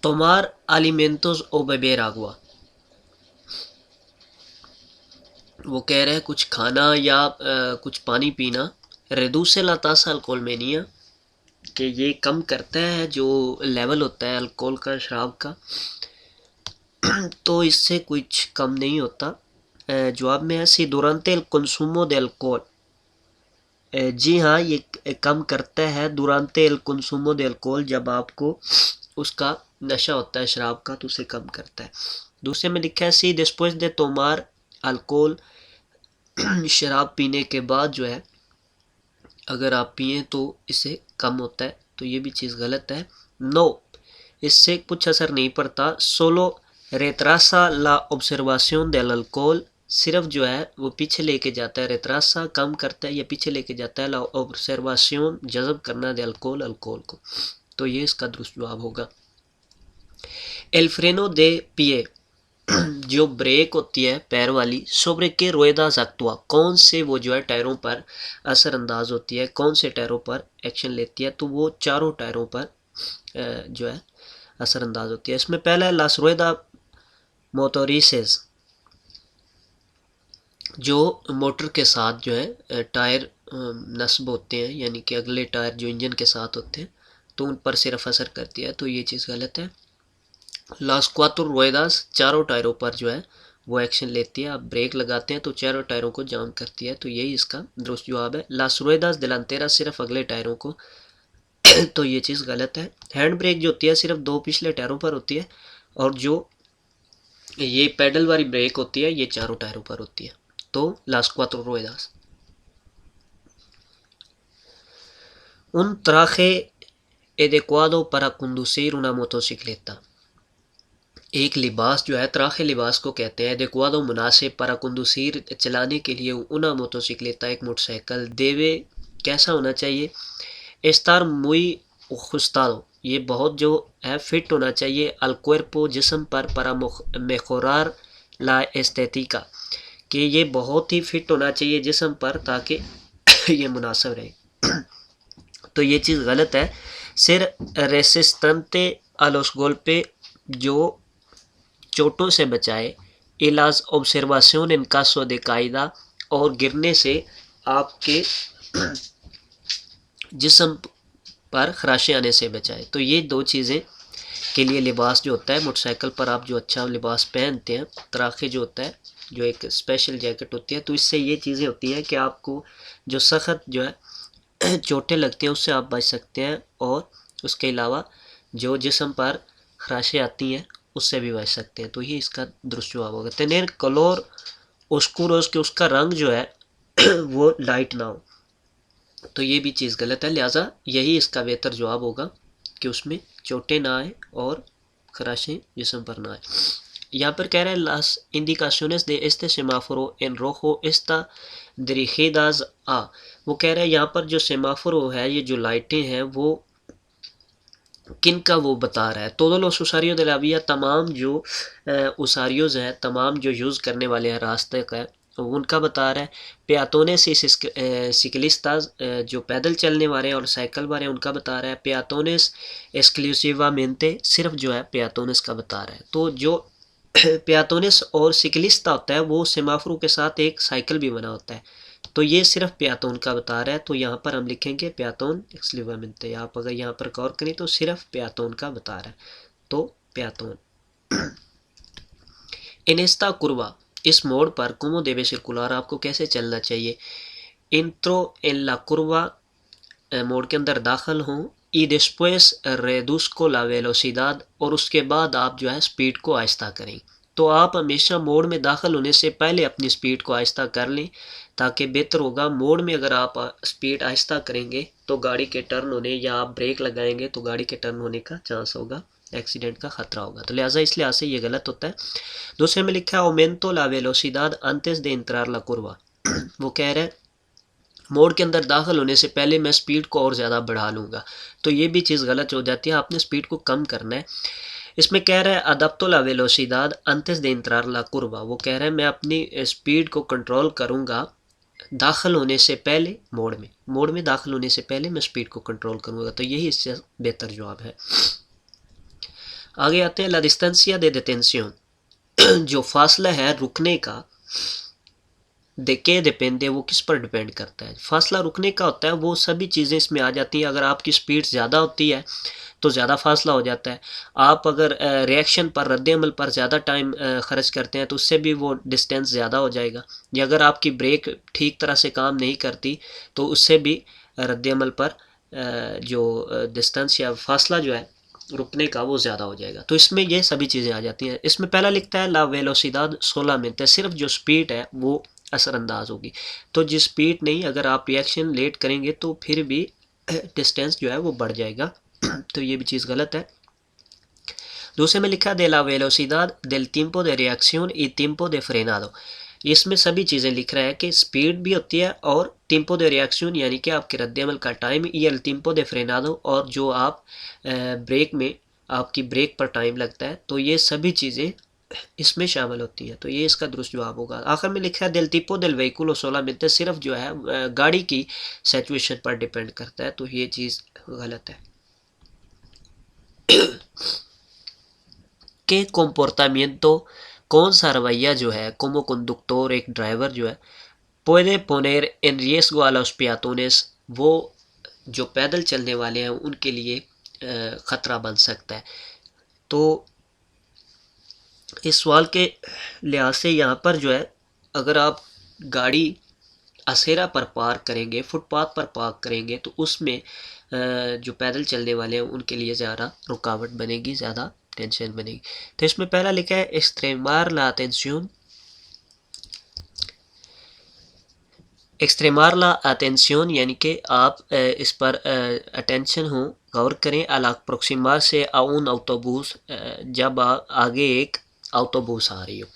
tomar alimentos o beber agua। वो कह रहे हैं कुछ खाना या कुछ पानी पीना। reduce la tasa alcoholmenia कि ये कम करता है जो लेवल होता है अल्कोहल का, शराब का। तो इससे कुछ कम नहीं होता। जवाब में है सी दुरांते el consumo de alcohol। जी हाँ, ये कम करता है दुरांते el consumo de alcohol, जब आपको उसका नशा होता है शराब का तो उसे कम करता है। दूसरे में लिखा है सी después de tomar alcohol। शराब पीने के बाद जो है अगर आप पिए तो इससे कम होता है, तो ये भी चीज़ गलत है। नो, इससे कुछ असर नहीं पड़ता। Solo retrasa la observación del alcohol। सिर्फ जो है वो पीछे लेके जाता है, रेत्रासा कम करता है या पीछे लेके जाता है, ला ऑब्जर्वाशन जज़ब करना दे अल्कोहल, अल्कोहल को। तो ये इसका दुरुस्त जवाब होगा। एल फ्रेनो दे पिए, जो ब्रेक होती है पैर वाली, sobre के ruedas actúa, कौन से वो जो है टायरों पर असरअंदाज होती है, कौन से टायरों पर एक्शन लेती है, तो वो चारों टायरों पर जो है असरअंदाज होती है। इसमें पहला है las ruedas motorices, जो मोटर के साथ जो है टायर नस्ब होते हैं, यानी कि अगले टायर जो इंजन के साथ होते हैं तो उन पर सिर्फ असर करती है, तो ये चीज़ गलत है। लास क्वाटरो रुएदास, चारों टायरों पर जो है वो एक्शन लेती है। आप ब्रेक लगाते हैं तो चारों टायरों को जाम करती है, तो यही इसका दुरुस्त जवाब है। लास रुएदास दिलांतेरा, सिर्फ अगले टायरों को, तो ये चीज़ गलत है। हैंड ब्रेक जो होती है सिर्फ दो पिछले टायरों पर होती है, और जो ये पैडल वाली ब्रेक होती है ये चारों टायरों पर होती है। तो लास क्वाटरो रुएदास। un traje adecuado para conducir una motocicleta। एक लिबास जो है, त्राखे लिबास को कहते हैं, एडेक्वादो मुनासिब, para conducir चलाने के लिए, una motocicleta एक मोटरसाइकिल, देवे कैसा होना चाहिए, estar muy ajustado, ये बहुत जो है फिट होना चाहिए, al cuerpo जिस्म पर, para mejorar la estética, कि ये बहुत ही फिट होना चाहिए जिस्म पर ताकि ये मुनासिब रहे, तो ये चीज़ गलत है। सिर रेसिस्टेंटे a los golpes, जो चोटों से बचाए, इलाज ऑब्जर्वाशन इन caso de caída, और गिरने से आपके जिस्म पर खराशे आने से बचाए। तो ये दो चीज़ें के लिए लिबास जो होता है, मोटरसाइकिल पर आप जो अच्छा लिबास पहनते हैं, तराखे जो होता है, जो एक स्पेशल जैकेट होती है, तो इससे ये चीज़ें होती हैं कि आपको जो सख्त जो है चोटें लगती हैं उससे आप बच सकते हैं, और उसके अलावा जो जिस्म पर खराशें आती हैं उससे भी बच सकते हैं। तो ये इसका दुरुस्त जवाब होगा। तेनेर कलोर उस्कुरोस, के उसका रंग जो है वो लाइट ना हो, तो ये भी चीज़ गलत है। लिहाजा यही इसका बेहतर जवाब होगा कि उसमें चोटें ना आए और खराशें जिस्म पर ना आए। यहाँ पर कह रहे हैं las indicaciones de este semáforo en rojo está dirigidas a, वो कह रहे हैं यहाँ पर जो सेमाफोरो है, ये जो लाइटें हैं वो किन का वो बता रहा है। todos los usuarios de la vía, तमाम जो उसारियोज हैं, तमाम जो यूज़ करने वाले हैं रास्ते का, उनका बता रहा है। पेयातोनेस सिकलिस्ताज, जो पैदल चलने वाले हैं और साइकिल वाले हैं उनका बता रहा है। पेयातोनेस एक्सक्लूसिवामेंटे, सिर्फ जो है पेयातोनेस का बता रहा है। तो जो पेयातोनेस और सिकलिस्ता होता है वो सेमाफोरो के साथ एक साइकिल भी बना होता है, तो ये सिर्फ प्यातोन का बता रहा है, तो यहाँ पर हम लिखेंगे प्यातोन एक्सक्लूसिवमेंटे। आप अगर यहाँ पर गौर करें तो सिर्फ प्यातोन का बता रहा है, तो प्यातोन। इनेस्ता कुर्वा, इस मोड़ पर como debe circular, आपको कैसे चलना चाहिए। इंट्रो en la curva, मोड़ के अंदर दाखिल हों, y después reduzco la velocidad, और उसके बाद आप जो है स्पीड को आहिस्ता करें। तो आप हमेशा मोड़ में दाखिल होने से पहले अपनी स्पीड को आहिस्ता कर लें ताकि बेहतर होगा। मोड़ में अगर आप स्पीड आहिस्ता करेंगे तो गाड़ी के टर्न होने, या आप ब्रेक लगाएंगे तो गाड़ी के टर्न होने का चांस होगा, एक्सीडेंट का ख़तरा होगा, तो लिहाजा इस लिहाज से ये गलत होता है। दूसरे में लिखा है aumento la velocidad antes de entrar la curva, वो कह रहे हैं मोड़ के अंदर दाखिल होने से पहले मैं स्पीड को और ज़्यादा बढ़ा लूँगा, तो ये भी चीज़ गलत हो जाती है, आपने स्पीड को कम करना है। इसमें कह रहा है adapto la velocidad antes de entrar la curva, वो कह रहा है मैं अपनी स्पीड को कंट्रोल करूँगा दाखिल होने से पहले, मोड़ में दाखिल होने से पहले मैं स्पीड को कंट्रोल करूँगा, तो यही इससे बेहतर जवाब है। आगे आते हैं ला डिस्टेंसिया दे detención, जो फासला है रुकने का, दे के डिपेंडे, वो किस पर डिपेंड करता है। फासला रुकने का होता है, वो सभी चीज़ें इसमें आ जाती हैं। अगर आपकी स्पीड ज़्यादा होती है तो ज़्यादा फासला हो जाता है। आप अगर रिएक्शन पर, रद्द अमल पर ज़्यादा टाइम ख़र्च करते हैं तो उससे भी वो डिस्टेंस ज़्यादा हो जाएगा। या अगर आपकी ब्रेक ठीक तरह से काम नहीं करती तो उससे भी रद्द अमल पर जो डिस्टेंस या फासला जो है रुकने का वो ज़्यादा हो जाएगा। तो इसमें ये सभी चीज़ें आ जाती हैं। इसमें पहला लिखता है ला वेलोसिदाद 16 मिनट है, सिर्फ जो स्पीड है वो असरअंदाज होगी। तो जिस स्पीड नहीं, अगर आप रिएक्शन लेट करेंगे तो फिर भी डिस्टेंस जो है वो बढ़ जाएगा। तो ये भी चीज़ गलत है। दूसरे में लिखा de la velocidad del tiempo de reacción y tiempo de frenado। इसमें सभी चीज़ें लिख रहा है कि स्पीड भी होती है और टिम्पो दे रिएक्शन यानी कि आपके रद्द-ए-अमल का टाइम, या टिम्पो दे फ्रेनादो और जो आप ब्रेक में आपकी ब्रेक पर टाइम लगता है, तो ये सभी चीज़ें इसमें शामिल होती हैं। तो ये इसका दुरुस्त जवाब होगा। आखिर में लिखा है del tipo del vehículo solamente, सिर्फ जो है गाड़ी की सिचुएशन पर डिपेंड करता है। तो ये चीज़ गलत है। के comportamiento, कौन सा रवैया जो है como conductor, एक ड्राइवर जो है, puede poner en riesgo a los peatones, वो जो पैदल चलने वाले हैं उनके लिए ख़तरा बन सकता है। तो इस सवाल के लिहाज से यहाँ पर जो है, अगर आप गाड़ी असेरा पर पार्क करेंगे, फुटपाथ पर पार्क करेंगे, तो उसमें जो पैदल चलने वाले हैं उनके लिए ज़्यादा रुकावट बनेगी, ज़्यादा टेंशन बनेगी। तो इसमें पहला लिखा है एक्सट्रेमार ला अटेंशन, एक्सट्रेमार ला अटेंशन यानी कि आप इस पर अटेंशन हो, गौर करें। अला प्रोक्सिमार से आउन ऑटोबूस, जब आगे एक ऑटोबूस आ रही हो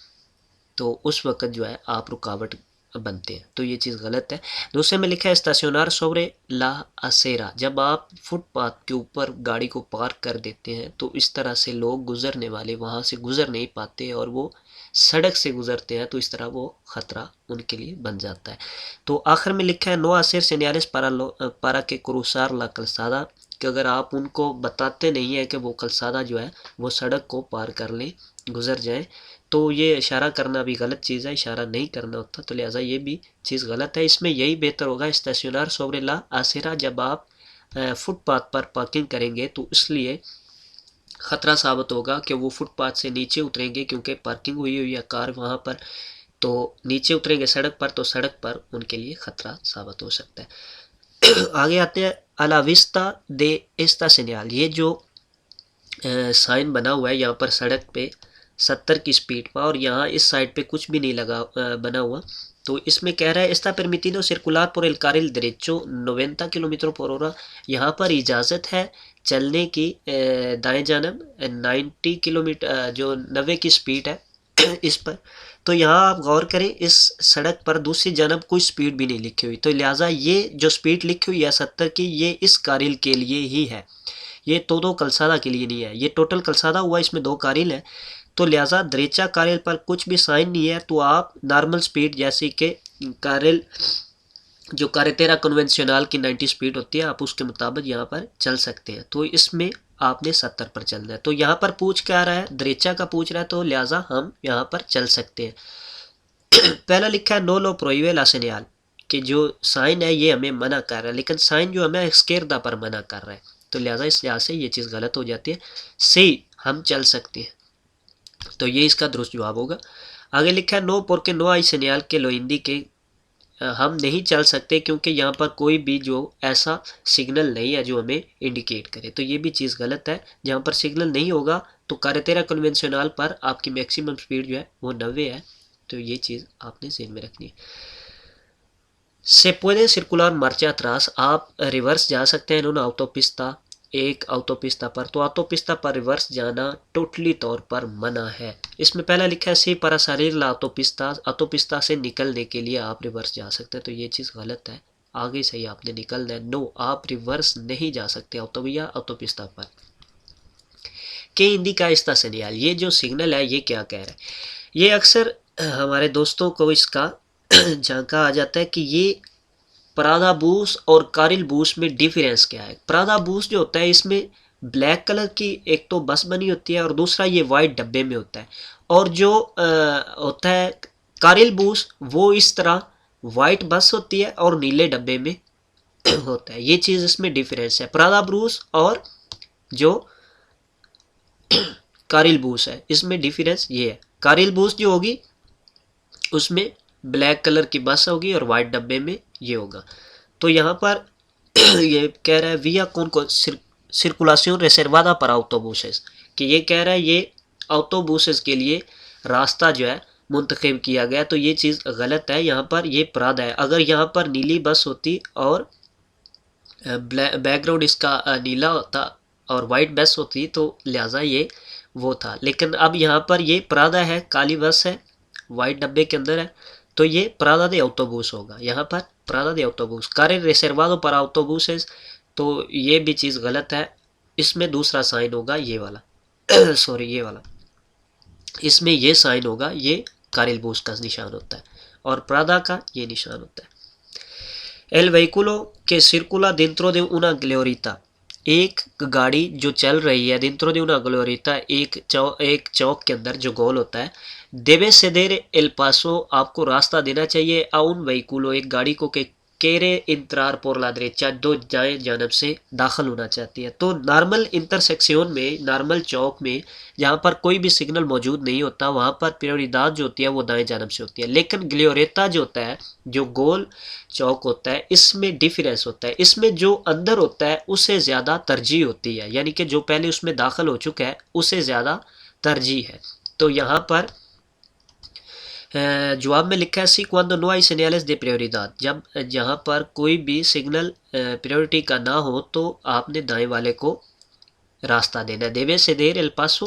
तो उस वक्त जो है आप रुकावट बनते हैं। तो ये चीज़ गलत है। दूसरे में लिखा है स्टेशनर सोबरे ला असेरा, जब आप फुटपाथ के ऊपर गाड़ी को पार्क कर देते हैं तो इस तरह से लोग गुजरने वाले वहाँ से गुजर नहीं पाते और वो सड़क से गुजरते हैं, तो इस तरह वो ख़तरा उनके लिए बन जाता है। तो आखिर में लिखा है नो असेर सेनियारिस पारा के क्रूसार ला कलसादा, कि अगर आप उनको बताते नहीं हैं कि वो कलसादा जो है वो सड़क को पार कर लें, गुजर जाएं, तो ये इशारा करना भी गलत चीज़ है, इशारा नहीं करना होता। तो लिहाजा ये भी चीज़ गलत है। इसमें यही बेहतर होगा स्टेशनर सोबरे ला आसिरा, जब आप फुटपाथ पर पार्किंग करेंगे तो इसलिए ख़तरा साबित होगा कि वो फुटपाथ से नीचे उतरेंगे, क्योंकि पार्किंग हुई हुई है कार वहाँ पर, तो नीचे उतरेंगे सड़क पर, तो सड़क पर उनके लिए ख़तरा साबित हो सकता है। आगे आते हैं अलाविस्ता दे एस्ता सेनियाल, ये जो साइन बना हुआ है यहाँ पर सड़क पे 70 की स्पीड पर, और यहाँ इस साइड पे कुछ भी नहीं लगा बना हुआ। तो इसमें कह रहा है está permitido circular por el carril derecho 90 kilometre पर हora, यहाँ पर इजाज़त है चलने की दाएं जानब 90 किलोमीटर, जो 90 की स्पीड है इस पर। तो यहाँ आप गौर करें, इस सड़क पर दूसरी जानब कोई स्पीड भी नहीं लिखी हुई, तो लिहाजा ये जो स्पीड लिखी हुई है 70 की, ये इस कारिल के लिए ही है, ये तो कलसादा के लिए नहीं है। ये टोटल कलसादा हुआ, इसमें 2 कारिल है, तो लिहाजा दरेचा कारिल पर कुछ भी साइन नहीं है, तो आप नॉर्मल स्पीड जैसे कि कारिल जो कारेतेरा कन्वेंशनल की 90 स्पीड होती है, आप उसके मुताबिक यहाँ पर चल सकते हैं। तो इसमें आपने 70 पर चलना है। तो यहाँ पर पूछ क्या रहा है, दरेचा का पूछ रहा है, तो लिहाजा हम यहाँ पर चल सकते हैं। पहला लिखा है नो लो प्रोइवे ला सेनियाल, कि जो साइन है ये हमें मना कर रहा है, लेकिन साइन जो हमें स्केरदा पर मना कर रहा है, तो लिहाजा इस लिहाज से ये चीज़ गलत हो जाती है। सी हम चल सकते हैं, तो ये इसका दुरुस्त जवाब होगा। आगे लिखा है नो पोरके नो आई सेनियाल के लोइंदी के, हम नहीं चल सकते क्योंकि यहाँ पर कोई भी जो ऐसा सिग्नल नहीं है जो हमें इंडिकेट करे, तो ये भी चीज़ गलत है। जहाँ पर सिग्नल नहीं होगा तो कारेतेरा कन्वेंशनल पर आपकी मैक्सिमम स्पीड जो है वो 90 है, तो ये चीज़ आपने ज़हन में रखनी है। से पुede circular marcha atrás, आप रिवर्स जा सकते हैं इन्होंने autopista, एक autopista पर, तो autopista पर रिवर्स जाना टोटली तौर पर मना है। इसमें पहला लिखा है सी para salir la autopista, autopista से निकलने के लिए आप रिवर्स जा सकते हैं, तो ये चीज़ गलत है, आगे से ही आपने निकलना है। नो, आप रिवर्स नहीं जा सकते autopista पर। के हिंदी का इस्ता सेनियाल, ये जो सिग्नल है ये क्या कह रहा है, ये अक्सर हमारे दोस्तों को इसका झांका आ जाता है कि ये परादा बूस और कारिल बूस में डिफरेंस क्या है। परादा बूस जो होता है इसमें ब्लैक कलर की एक तो बस बनी होती है और दूसरा ये वाइट डब्बे में होता है। और जो होता है कारिल बूस वो इस तरह वाइट बस होती है और नीले डब्बे में होता है। ये चीज़ इसमें डिफरेंस है प्रादा ब्रूस और जो कारिल बूस है, इसमें डिफरेंस ये है। कारिल बूस जो होगी उसमें ब्लैक कलर की बस होगी और वाइट डब्बे में ये होगा। तो यहाँ पर ये कह रहा है विया कौन को सर्कुलासियोन रिजर्वादा पर ऑटोबूसेस, कि ये कह रहा है ये ऑटोबूसेस के लिए रास्ता जो है मुंतखब किया गया। तो ये चीज़ गलत है, यहाँ पर ये प्रादा है। अगर यहाँ पर नीली बस होती और बैकग्राउंड इसका नीला होता और वाइट बस होती तो लिहाजा ये वो था, लेकिन अब यहाँ पर ये प्रादा है, काली बस है, वाइट डब्बे के अंदर है, तो ये प्रादा दे ऑटोबूस होगा। यहाँ पर प्रादा दे ऑटोबूस कार्य रिजर्वादो पर ऑटोबूस है, तो ये भी चीज़ गलत है। इसमें दूसरा साइन होगा ये वाला सॉरी ये वाला, इसमें ये साइन होगा, ये कारिल बूस का निशान होता है और प्रादा का ये निशान होता है। एल वेहिकुलो के सिर्कुला डिंत्रो दे उना ग्लोरिता, एक गाड़ी जो चल रही है डिंत्रो दे उना ग्लोरिता, एक चौक के अंदर जो गोल होता है। देवे सेदेर एल पासो, आपको रास्ता देना चाहिए आउन वेहिकुलो, एक गाड़ी को के केरे इंतरार पोर ला देरेचा, दो जाए जानब से दाखिल होना चाहती है। तो नॉर्मल इंटरसेक्शन में, नॉर्मल चौक में जहाँ पर कोई भी सिग्नल मौजूद नहीं होता वहाँ पर प्रायोरिदाद जो होती है वो दाएं जानब से होती है। लेकिन ग्लोरेता जो होता है, जो गोल चौक होता है, इसमें डिफरेंस होता है। इसमें जो अंदर होता है उससे ज़्यादा तरजीह होती है, यानी कि जो पहले उसमें दाखिल हो चुका है उससे ज़्यादा तरजीह है। तो यहाँ पर जवाब में लिखा है सी cuando no hay señales de prioridad, जब जहाँ पर कोई भी सिग्नल प्रायोरिटी का ना हो तो आपने दाएं वाले को रास्ता देना है। देवे से देर El Paso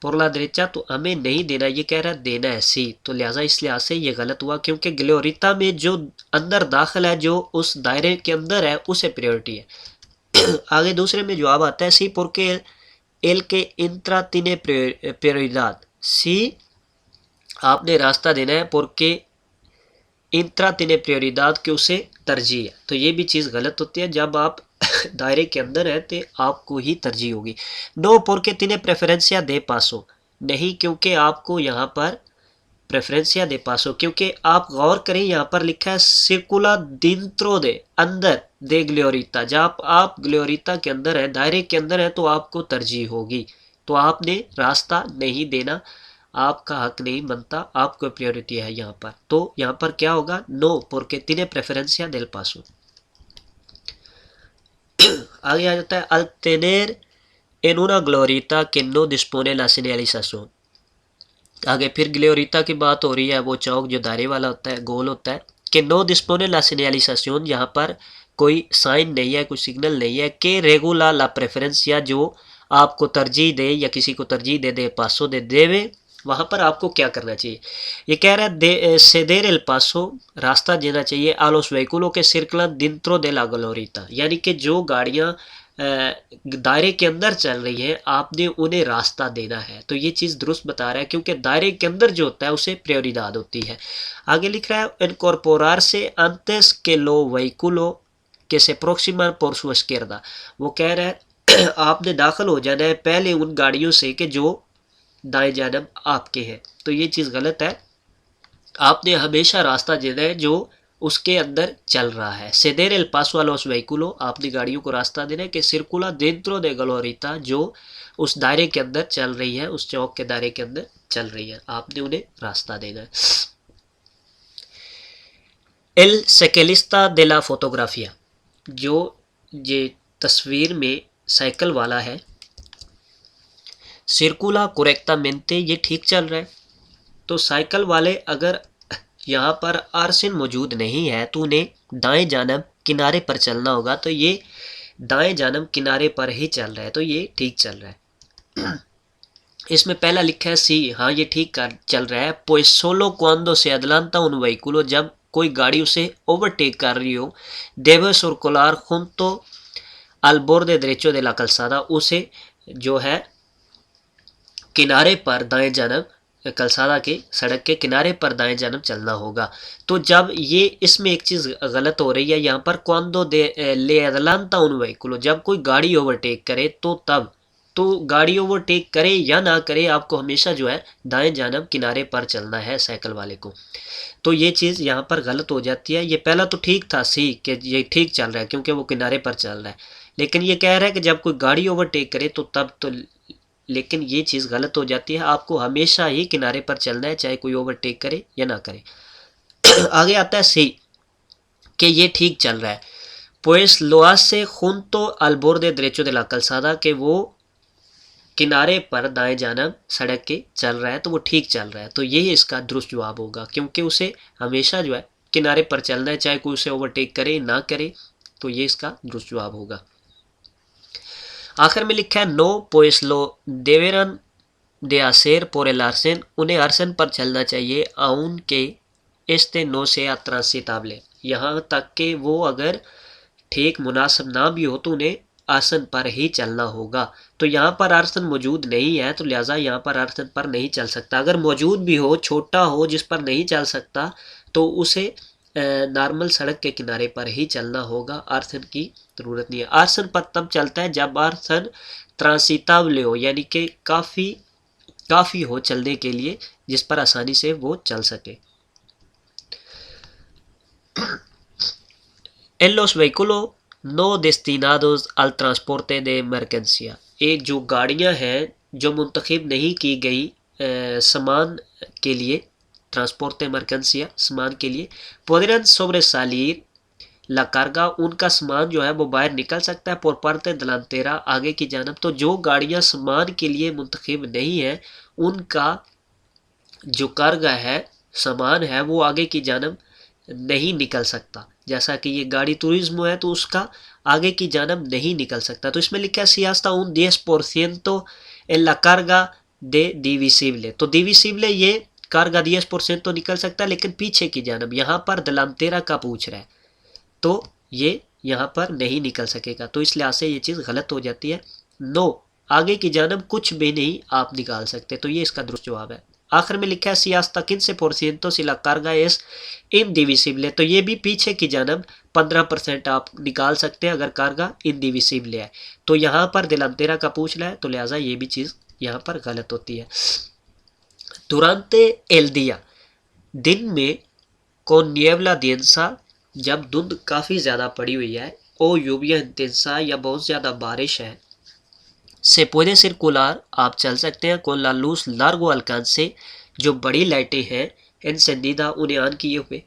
por la derecha, तो हमें नहीं देना, ये कह रहा है देना है सी, तो लिहाजा इस लिहाज से ये गलत हुआ क्योंकि ग्लोरिता में जो अंदर दाखिल है, जो उस दायरे के अंदर है, उसे प्रायोरिटी है। आगे दूसरे में जवाब आता है सी porque एल के इंत्रा तिने prioridad, सी आपने रास्ता देना है porque इंत्रा तिने prioridad के उसे तरजीह है। तो ये भी चीज़ गलत होती है, जब आप दायरे के अंदर है तो आपको ही तरजीह होगी। नो porque तिने प्रेफरेंसिया दे पासो, नहीं क्योंकि आपको यहाँ पर प्रेफरेंसिया दे पासो, क्योंकि आप गौर करें यहाँ पर लिखा है सिर्कुला डिंत्रो दे, अंदर दे ग्लोरिता, जब आप ग्लोरिता के अंदर है, दायरे के अंदर है, तो आपको तरजीह होगी। तो आपने रास्ता नहीं देना, आपका हक नहीं बनता, आपको प्रायोरिटी है यहाँ पर। तो यहाँ पर क्या होगा, no porque tiene preferencia del paso। आगे आ जाता है al tener en una glorieta que no dispone la señalización, आगे फिर ग्लोरिता की बात हो रही है, वो चौक जो दायरे वाला होता है, गोल होता है, कि नो डिस्पोने ला सिग्नलाइजेशन, यहाँ पर कोई साइन नहीं है, कोई सिग्नल नहीं है, के रेगुला ला प्रेफरेंस, या जो आपको तरजीह दे या किसी को तरजीह दे पासो दे देवे, वहाँ पर आपको क्या करना चाहिए। ये कह रहा है सेदेर एल पासो, रास्ता देना चाहिए आलोस वेहिकुलो के सिर्कुला डिंत्रो दे ला ग्लोरिता, यानी कि जो गाड़ियाँ दायरे के अंदर चल रही है आपने उन्हें रास्ता देना है। तो ये चीज़ दुरुस्त बता रहा है क्योंकि दायरे के अंदर जो होता है उसे प्रायोरिदाद होती है। आगे लिख रहा है इनकॉर्पोरार से अंतेस के लो वेहिकुलो के से प्रोक्सिमा por su izquierda, वो कह रहा है आपने दाखिल हो जाना है पहले उन गाड़ियों से कि जो दाएं जानब आपके हैं। तो ये चीज़ गलत है, आपने हमेशा रास्ता देना है जो उसके अंदर चल रहा है। Sidr El Paso a los vehículos, आपने गाड़ियों को रास्ता देना है कि सिर्कुला dentro de glorieta, जो उस दायरे के अंदर चल रही है, उस चौक के दायरे के अंदर चल रही है, आपने उन्हें रास्ता देना है। एल सेकेलिस्ता de la fotografía, जो ये तस्वीर में साइकिल वाला है, सिर्कुला कोरेक्टामेंटे, ये ठीक चल रहा है। तो साइकिल वाले अगर यहाँ पर आरसिन मौजूद नहीं है तो उन्हें दाएं जानब किनारे पर चलना होगा, तो ये दाएं जानब किनारे पर ही चल रहा है, तो ये ठीक चल रहा है। इसमें पहला लिखा है सी, हाँ ये ठीक चल रहा है। pues solo cuando se adelanta un vehículo, जब कोई गाड़ी उसे ओवरटेक कर रही हो, debe circular junto al borde derecho de la calzada, उसे जो है किनारे पर दाएं जानब कलसादा के सड़क के किनारे पर दाएं जानब चलना होगा। तो जब ये इसमें एक चीज़ गलत हो रही है यहाँ पर, cuando le adelanta un vehículo, जब कोई गाड़ी ओवरटेक करे तो तब, तो गाड़ी ओवरटेक करे या ना करे आपको हमेशा जो है दाएं जानब किनारे पर चलना है साइकिल वाले को। तो ये चीज़ यहाँ पर गलत हो जाती है। ये पहला तो ठीक था सी कि ये ठीक चल रहा है क्योंकि वो किनारे पर चल रहा है, लेकिन ये कह रहा है कि जब कोई गाड़ी ओवरटेक करे तो तब, तो लेकिन ये चीज़ गलत हो जाती है। आपको हमेशा ही किनारे पर चलना है चाहे कोई ओवरटेक करे या ना करे। आगे आता है सी कि ये ठीक चल रहा है, pues lo hace junto al borde derecho de la calzada, कि वो किनारे पर दाएं जानब सड़क के चल रहा है तो वो ठीक चल रहा है। तो ये इसका दुरुस्त जवाब होगा क्योंकि उसे हमेशा जो है किनारे पर चलना है चाहे कोई उसे ओवरटेक करे ना करे। तो ये इसका दुरुस्त जवाब होगा। आखिर में लिखा है no pues lo deberán de hacer por el arsen, उन्हें अरसन पर चलना चाहिए aunque este no sea transitable, यहाँ तक कि वो अगर ठीक मुनासिब ना भी हो तो उन्हें आसन पर ही चलना होगा। तो यहाँ पर आसन मौजूद नहीं है तो लिहाजा यहाँ पर आसन पर नहीं चल सकता। अगर मौजूद भी हो, छोटा हो जिस पर नहीं चल सकता, तो उसे नॉर्मल सड़क के किनारे पर ही चलना होगा, आसन की ज़रूरत नहीं है। आसन पर तब चलता है जब आसन ट्रांसिताबले हो, यानी कि काफ़ी हो चलने के लिए, जिस पर आसानी से वो चल सके। En los vehículos no destinados al transporte de mercancía, एक जो गाड़ियां हैं जो मुंतखब नहीं की गई सामान के लिए, ट्रांसपोर्ट de mercancía सामान के लिए, podrán sobresalir la carga, उनका सामान जो है वो बाहर निकल सकता है, por parte delantera, आगे की जानब। तो जो गाड़ियां सामान के लिए मुंतखब नहीं है उनका जो कार्गा है, सामान है, वो आगे की जानब नहीं निकल सकता। जैसा कि ये गाड़ी टूरिज्म है तो उसका आगे की जानब नहीं निकल सकता। तो इसमें लिखा है si hasta un 10% en la carga de divisible, तो divisible ये कार्गा 10% तो निकल सकता है लेकिन पीछे की जानब, यहाँ पर delantera का पूछ रहा है तो ये यहाँ पर नहीं निकल सकेगा। तो इस लिहाज से ये चीज़ गलत हो जाती है। नो, आगे की जानब कुछ भी नहीं आप निकाल सकते, तो ये इसका दुरुस्त जवाब है। आखिर में लिखा है si hasta 15% si la carga es indivisible, तो ये भी पीछे की जानब 15% आप निकाल सकते हैं अगर कार्गा इनडिविसिबल है। तो यहाँ पर delantera का पूछ रहा है तो लिहाजा ये भी चीज़ यहाँ पर गलत होती है। durante el día, दिन में, con niebla densa, जब धुंध काफ़ी ज़्यादा पड़ी हुई है, ओ lluvia intensa, या बहुत ज़्यादा बारिश है, से puede circular, आप चल सकते हैं, con la luz largo alcance, जो बड़ी लाइटें हैं, encendida, उन्हें ऑन किए हुए।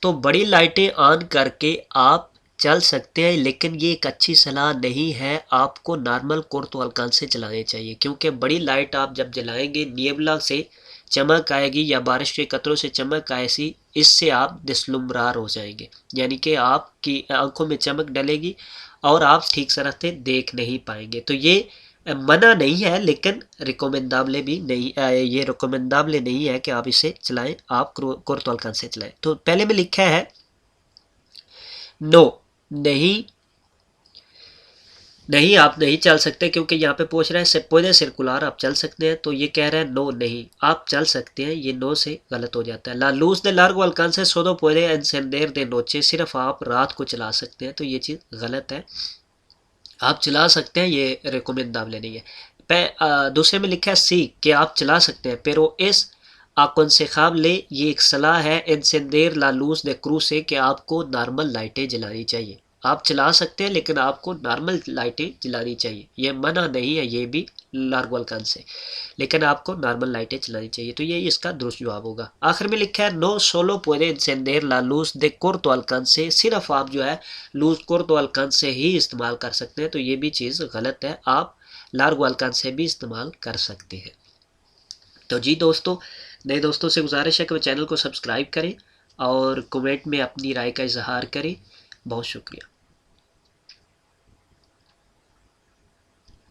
तो बड़ी लाइटें ऑन करके आप चल सकते हैं, लेकिन ये एक अच्छी सलाह नहीं है, आपको नॉर्मल corto alcance चलाने चाहिए क्योंकि बड़ी लाइट आप जब जलाएंगे नियबला से चमक आएगी या बारिश के कतरों से चमक आएगी, इससे आप दिसलुमरार हो जाएंगे, यानी कि आपकी आंखों में चमक डलेगी और आप ठीक तरह से देख नहीं पाएंगे। तो ये मना नहीं है लेकिन रिकमेंडेबल भी नहीं, ये रिकमेंडेबल नहीं है कि आप इसे चलाएं, आप corto alcance चलाएं। तो पहले में लिखा है नो, नहीं आप नहीं चल सकते क्योंकि यहाँ पे पूछ रहा है से puede circular, आप चल सकते हैं, तो ये कह रहा है नो नहीं आप चल सकते हैं, ये नो से गलत हो जाता है। la luz de largo alcance solo puede encender de noche, सिर्फ आप रात को चला सकते हैं, तो ये चीज़ गलत है। आप चला सकते हैं, ये रिकमेंडेबल नहीं है। दूसरे में लिखा है सी कि आप चला सकते हैं, pero es aconsejable, ये एक सलाह है, encender la luz de cruce, कि आपको नॉर्मल लाइटें जलानी चाहिए। आप चला सकते हैं लेकिन आपको नॉर्मल लाइटें जलानी चाहिए, ये मना नहीं है, ये भी लार्गो alcance से, लेकिन आपको नॉर्मल लाइटें चलानी चाहिए। तो ये इसका दुरुस्त जवाब होगा। आखिर में लिखा है no solo puede encender la luz de corto alcance, सिर्फ आप जो है लूज corto alcance से ही इस्तेमाल कर सकते हैं, तो ये भी चीज़ गलत है, आप लार्गो alcance से भी इस्तेमाल कर सकते हैं। तो जी दोस्तों, नए दोस्तों से गुजारिश है कि वो चैनल को सब्सक्राइब करें और कमेंट में अपनी राय का इजहार करें। बहुत शुक्रिया।